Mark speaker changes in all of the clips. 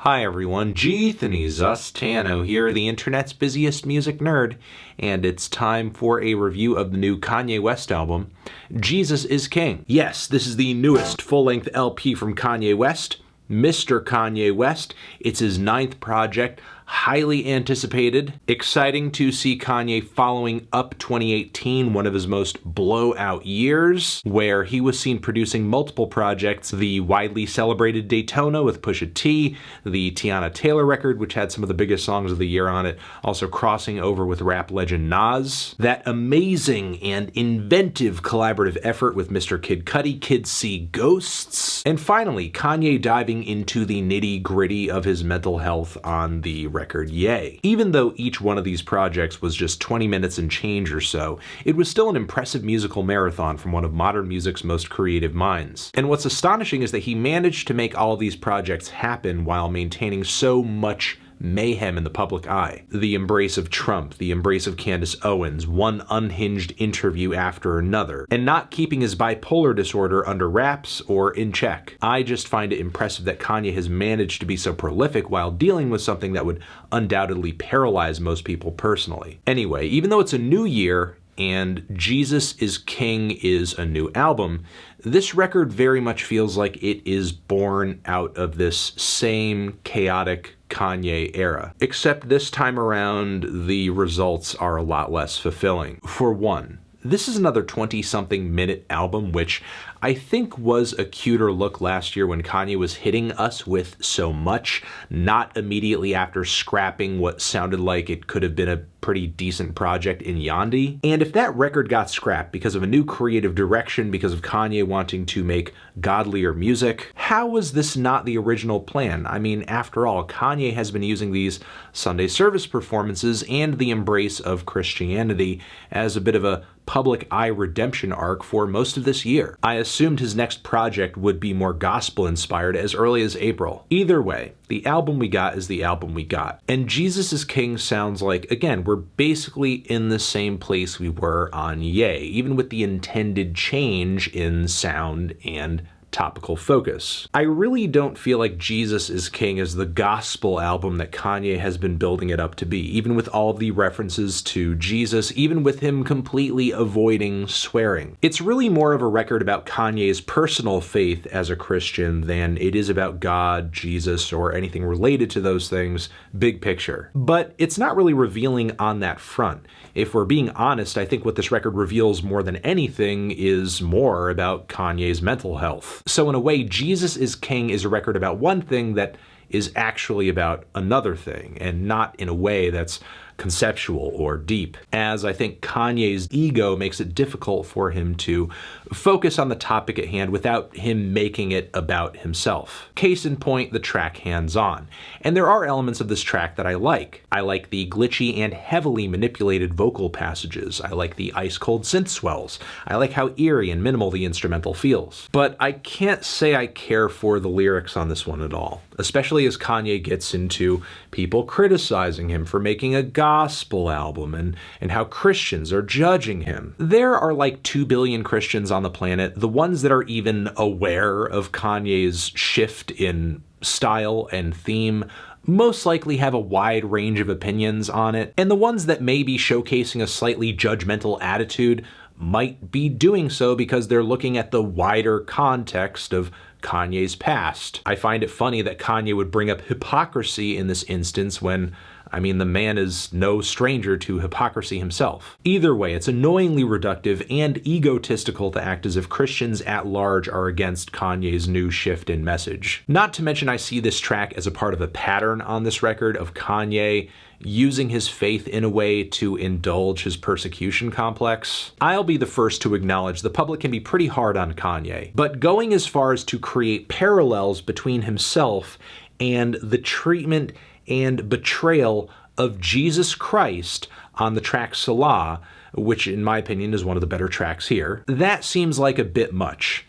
Speaker 1: Hi everyone, Tano here, the internet's busiest music nerd, and it's time for a review of the new Kanye West album, Jesus is King. Yes, this is the newest full-length LP from Kanye West, Mr. Kanye West. It's his 9th project, highly anticipated. Exciting to see Kanye following up 2018, one of his most blowout years, where he was seen producing multiple projects, the widely celebrated Daytona with Pusha T, the Tiana Taylor record, which had some of the biggest songs of the year on it, also crossing over with rap legend Nas, that amazing and inventive collaborative effort with Mr. Kid Cudi, Kids See Ghosts, and finally, Kanye diving into the nitty-gritty of his mental health on the record Yay. Even though each one of these projects was just 20 minutes and change or so, it was still an impressive musical marathon from one of modern music's most creative minds. And what's astonishing is that he managed to make all of these projects happen while maintaining so much mayhem in the public eye. The embrace of Trump, the embrace of Candace Owens, one unhinged interview after another, and not keeping his bipolar disorder under wraps or in check. I just find it impressive that Kanye has managed to be so prolific while dealing with something that would undoubtedly paralyze most people personally. Anyway, even though it's a new year, and Jesus is King is a new album, this record very much feels like it is born out of this same chaotic Kanye era. Except this time around, the results are a lot less fulfilling. For one, this is another 20-something minute album, which I think was a cuter look last year when Kanye was hitting us with so much, not immediately after scrapping what sounded like it could have been a pretty decent project in Yandhi. And if that record got scrapped because of a new creative direction, because of Kanye wanting to make godlier music, how was this not the original plan? I mean, after all, Kanye has been using these Sunday service performances and the embrace of Christianity as a bit of a public eye redemption arc for most of this year. I assumed his next project would be more gospel-inspired as early as April. Either way, the album we got is the album we got. And Jesus is King sounds like, again, we're basically in the same place we were on Yay, even with the intended change in sound and topical focus. I really don't feel like Jesus is King is the gospel album that Kanye has been building it up to be, even with all the references to Jesus, even with him completely avoiding swearing. It's really more of a record about Kanye's personal faith as a Christian than it is about God, Jesus, or anything related to those things, big picture. But it's not really revealing on that front. If we're being honest, I think what this record reveals more than anything is more about Kanye's mental health. So in a way, Jesus is King is a record about one thing that is actually about another thing, and not in a way that's conceptual or deep, as I think Kanye's ego makes it difficult for him to focus on the topic at hand without him making it about himself. Case in point, the track Hands On. And there are elements of this track that I like. I like the glitchy and heavily manipulated vocal passages. I like the ice-cold synth swells. I like how eerie and minimal the instrumental feels. But I can't say I care for the lyrics on this one at all, especially as Kanye gets into people criticizing him for making a gospel album and how Christians are judging him. There are like 2 billion Christians on the planet. The ones that are even aware of Kanye's shift in style and theme most likely have a wide range of opinions on it, and the ones that may be showcasing a slightly judgmental attitude might be doing so because they're looking at the wider context of Kanye's past. I find it funny that Kanye would bring up hypocrisy in this instance when, I mean, the man is no stranger to hypocrisy himself. Either way, it's annoyingly reductive and egotistical to act as if Christians at large are against Kanye's new shift in message. Not to mention, I see this track as a part of a pattern on this record of Kanye using his faith in a way to indulge his persecution complex. I'll be the first to acknowledge the public can be pretty hard on Kanye, but going as far as to create parallels between himself and the treatment and betrayal of Jesus Christ on the track SELAH, which in my opinion is one of the better tracks here, that seems like a bit much.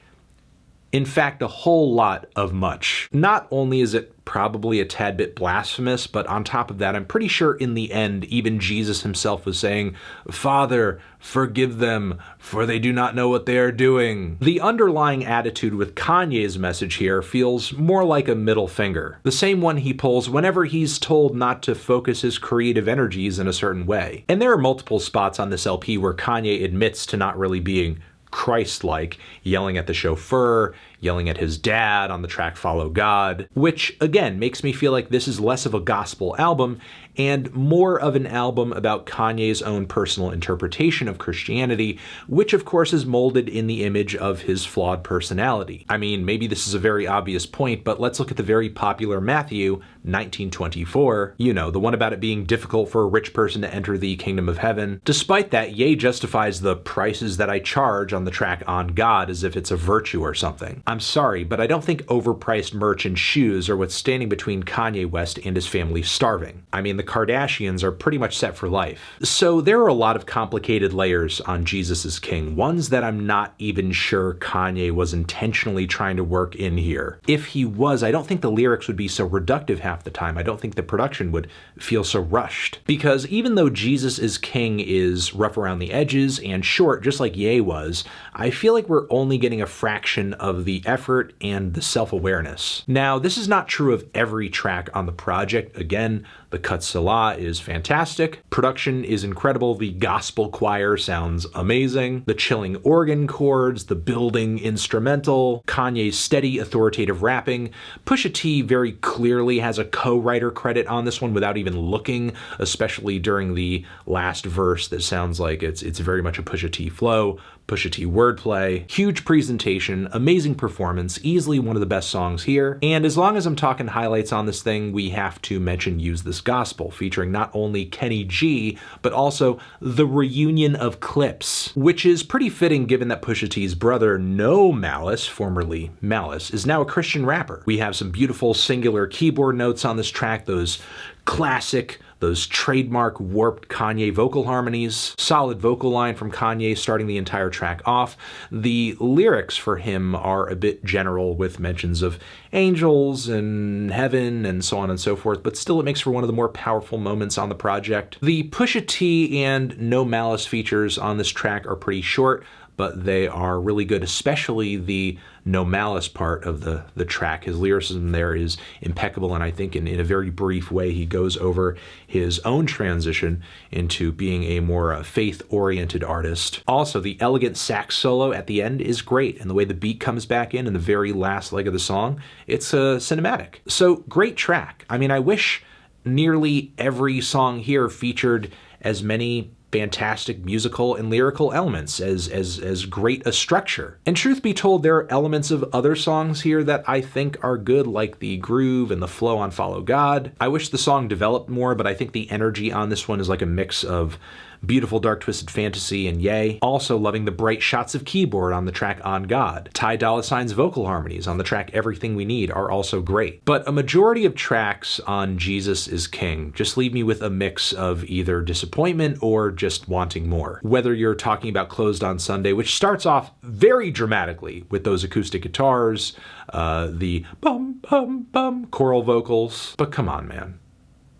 Speaker 1: In fact, a whole lot of much. Not only is it probably a tad bit blasphemous, but on top of that, I'm pretty sure in the end, even Jesus himself was saying, "Father, forgive them, for they do not know what they are doing." The underlying attitude with Kanye's message here feels more like a middle finger, the same one he pulls whenever he's told not to focus his creative energies in a certain way. And there are multiple spots on this LP where Kanye admits to not really being Christ-like, yelling at the chauffeur, yelling at his dad on the track Follow God, which again makes me feel like this is less of a gospel album and more of an album about Kanye's own personal interpretation of Christianity, which of course is molded in the image of his flawed personality. I mean, maybe this is a very obvious point, but let's look at the very popular Matthew 19:24, you know, the one about it being difficult for a rich person to enter the kingdom of heaven. Despite that, Ye justifies the prices that I charge on the track On God as if it's a virtue or something. I'm sorry, but I don't think overpriced merch and shoes are what's standing between Kanye West and his family starving. I mean, the Kardashians are pretty much set for life. So there are a lot of complicated layers on Jesus is King, ones that I'm not even sure Kanye was intentionally trying to work in here. If he was, I don't think the lyrics would be so reductive half the time. I don't think the production would feel so rushed. Because even though Jesus is King is rough around the edges and short, just like Ye was, I feel like we're only getting a fraction of the effort and the self-awareness. Now, this is not true of every track on the project. Again, the cut SELAH is fantastic. Production is incredible. The gospel choir sounds amazing. The chilling organ chords, the building instrumental, Kanye's steady authoritative rapping. Pusha T very clearly has a co-writer credit on this one without even looking, especially during the last verse that sounds like it's very much a Pusha T flow. Pusha T wordplay, huge presentation, amazing performance, easily one of the best songs here. And as long as I'm talking highlights on this thing, we have to mention Use This Gospel, featuring not only Kenny G, but also the reunion of Clips, which is pretty fitting given that Pusha T's brother, No Malice, formerly Malice, is now a Christian rapper. We have some beautiful singular keyboard notes on this track, those classic, those trademark warped Kanye vocal harmonies, solid vocal line from Kanye starting the entire track off. The lyrics for him are a bit general with mentions of angels and heaven and so on and so forth, but still it makes for one of the more powerful moments on the project. The Pusha T and No Malice features on this track are pretty short, but they are really good, especially the No Malice part of the track. His lyricism there is impeccable, and I think in a very brief way he goes over his own transition into being a more faith-oriented artist. Also, the elegant sax solo at the end is great, and the way the beat comes back in the very last leg of the song, it's cinematic. So, great track. I mean, I wish nearly every song here featured as many fantastic musical and lyrical elements, as great a structure. And truth be told, there are elements of other songs here that I think are good, like the groove and the flow on Follow God. I wish the song developed more, but I think the energy on this one is like a mix of beautiful dark twisted fantasy and Ye. Also loving the bright shots of keyboard on the track On God. Ty Dolla $ign's vocal harmonies on the track Everything We Need are also great. But a majority of tracks on Jesus is King just leave me with a mix of either disappointment or just wanting more. Whether you're talking about Closed on Sunday, which starts off very dramatically with those acoustic guitars, the bum bum bum choral vocals, but come on, man.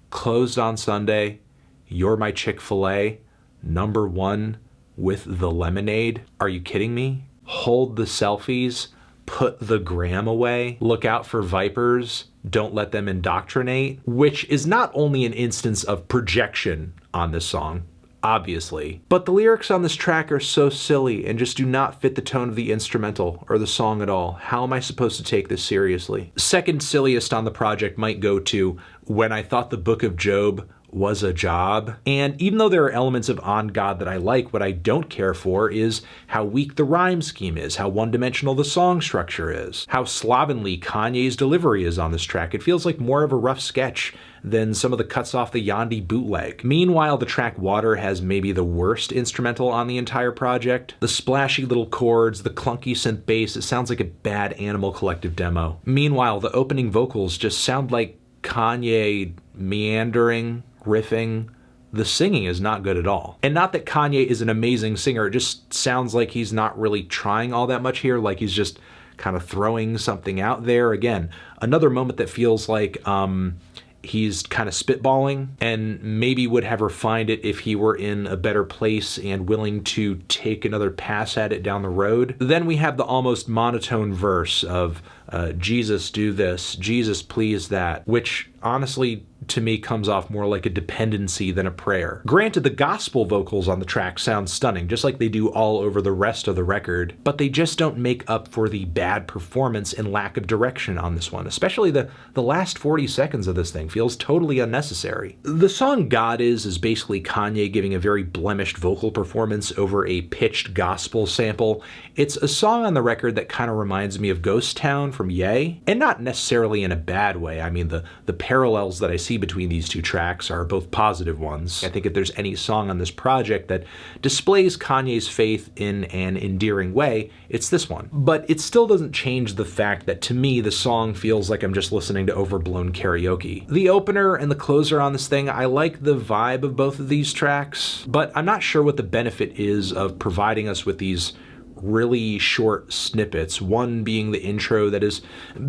Speaker 1: Closed on Sunday, You're My Chick-fil-A, #1 with the lemonade. Are you kidding me? Hold the selfies, put the gram away, look out for vipers, don't let them indoctrinate, which is not only an instance of projection on this song, obviously, but the lyrics on this track are so silly and just do not fit the tone of the instrumental or the song at all. How am I supposed to take this seriously? Second silliest on the project might go to When I Thought the Book of Job Was a Job. And even though there are elements of On God that I like, what I don't care for is how weak the rhyme scheme is, how one-dimensional the song structure is, how slovenly Kanye's delivery is on this track. It feels like more of a rough sketch than some of the cuts off the Yandhi bootleg. Meanwhile, the track Water has maybe the worst instrumental on the entire project. The splashy little chords, the clunky synth bass, it sounds like a bad Animal Collective demo. Meanwhile, the opening vocals just sound like Kanye meandering, riffing. The singing is not good at all. And not that Kanye is an amazing singer, it just sounds like he's not really trying all that much here, like he's just kind of throwing something out there. Again, another moment that feels like he's kind of spitballing, and maybe would have refined it if he were in a better place and willing to take another pass at it down the road. Then we have the almost monotone verse of Jesus, do this, Jesus, please that, which honestly to me comes off more like a dependency than a prayer. Granted, the gospel vocals on the track sound stunning, just like they do all over the rest of the record, but they just don't make up for the bad performance and lack of direction on this one. Especially the last 40 seconds of this thing feels totally unnecessary. The song God is basically Kanye giving a very blemished vocal performance over a pitched gospel sample. It's a song on the record that kind of reminds me of Ghost Town from Ye, and not necessarily in a bad way. I mean, the parallels that I see between these two tracks are both positive ones. I think if there's any song on this project that displays Kanye's faith in an endearing way, it's this one. But it still doesn't change the fact that to me, the song feels like I'm just listening to overblown karaoke. The opener and the closer on this thing, I like the vibe of both of these tracks, but I'm not sure what the benefit is of providing us with these really short snippets, one being the intro that is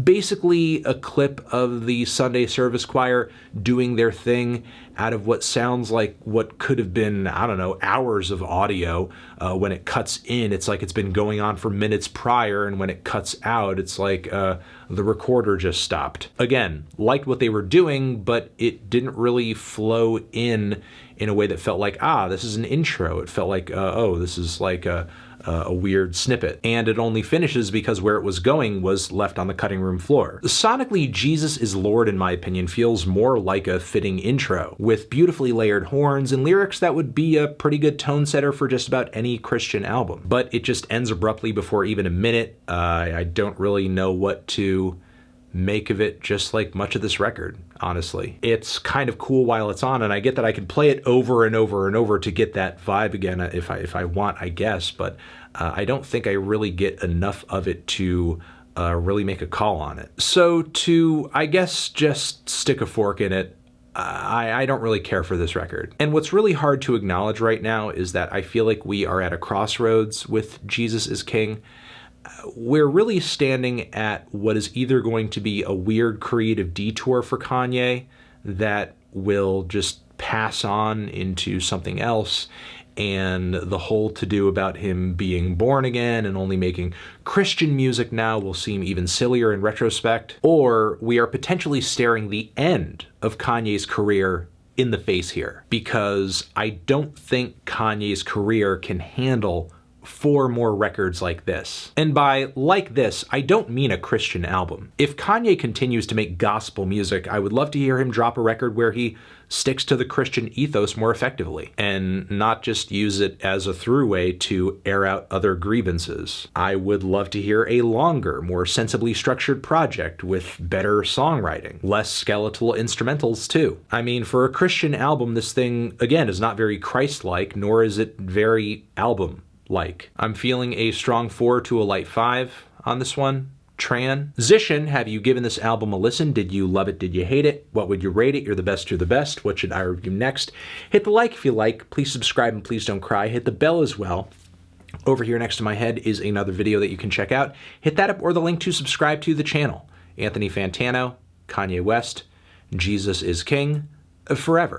Speaker 1: basically a clip of the Sunday service choir doing their thing out of what sounds like what could have been, I don't know, hours of audio. When it cuts in, it's like it's been going on for minutes prior, and when it cuts out, it's like the recorder just stopped. Again, liked what they were doing, but it didn't really flow in a way that felt like, this is an intro. It felt like, this is like a weird snippet. And it only finishes because where it was going was left on the cutting room floor. Sonically, Jesus is Lord, in my opinion, feels more like a fitting intro, with beautifully layered horns and lyrics that would be a pretty good tone setter for just about any Christian album. But it just ends abruptly before even a minute. I don't really know what to make of it, just like much of this record, honestly. It's kind of cool while it's on, and I get that I can play it over and over and over to get that vibe again if I want, I guess, but I don't think I really get enough of it to really make a call on it. So to, I guess, just stick a fork in it, I don't really care for this record. And what's really hard to acknowledge right now is that I feel like we are at a crossroads with Jesus is King. We're really standing at what is either going to be a weird creative detour for Kanye that will just pass on into something else, and the whole to-do about him being born again and only making Christian music now will seem even sillier in retrospect, or we are potentially staring the end of Kanye's career in the face here, because I don't think Kanye's career can handle 4 more records like this. And by like this, I don't mean a Christian album. If Kanye continues to make gospel music, I would love to hear him drop a record where he sticks to the Christian ethos more effectively and not just use it as a throughway to air out other grievances. I would love to hear a longer, more sensibly structured project with better songwriting, less skeletal instrumentals too. I mean, for a Christian album, this thing, again, is not very Christ-like, nor is it very album-like. I'm feeling a strong 4 to a light 5 on this one. Transition, have you given this album a listen? Did you love it? Did you hate it? What would you rate it? You're the best, you're the best. What should I review next? Hit the like if you like. Please subscribe and please don't cry. Hit the bell as well. Over here next to my head is another video that you can check out. Hit that up or the link to subscribe to the channel. Anthony Fantano, Kanye West, Jesus is King, forever.